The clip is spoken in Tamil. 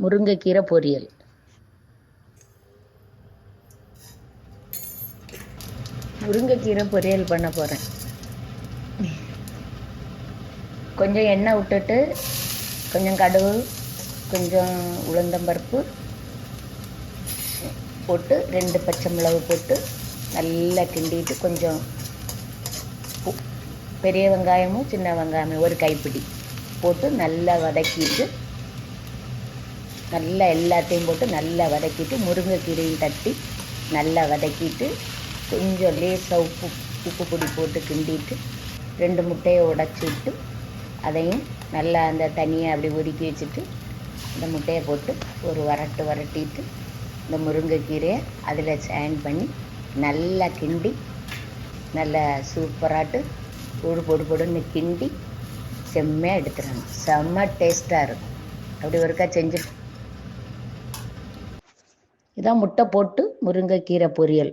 முருங்கைக்கீரை பொரியல். முருங்கைக்கீரை பொரியல் பண்ண போகிறேன். கொஞ்சம் எண்ணெய் விட்டுட்டு கொஞ்சம் கடுகு, கொஞ்சம் உளுந்தம்பருப்பு போட்டு 2 பச்சை மிளகு போட்டு நல்லா கிண்டிட்டு, கொஞ்சம் பெரிய வெங்காயமும் சின்ன வெங்காயமும் ஒரு கைப்பிடி போட்டு நல்லா வதக்கிட்டு, நல்லா எல்லாத்தையும் போட்டு நல்லா வதக்கிட்டு, முருங்கைக்கீரையும் தட்டி நல்லா வதக்கிட்டு, கொஞ்சம் லேசாக உப்பு பொடி போட்டு கிண்டிட்டு 2 முட்டையை உடச்சி விட்டு அதையும் நல்லா அந்த தனியாக அப்படி ஒதுக்கி வச்சுட்டு, இந்த முட்டையை போட்டு ஒரு வரட்டிட்டு இந்த முருங்கைக்கீரையை அதில் ஆட் பண்ணி நல்லா கிண்டி நல்லா சூப்பராட்டு பொடுன்னு கிண்டி செம்மையாக எடுத்துடணும். செம்ம டேஸ்ட்டாக இருக்கும். அப்படி ஒருக்கா செஞ்சு இதான் முட்டை போட்டு முருங்கைக்கீரை பொரியல்.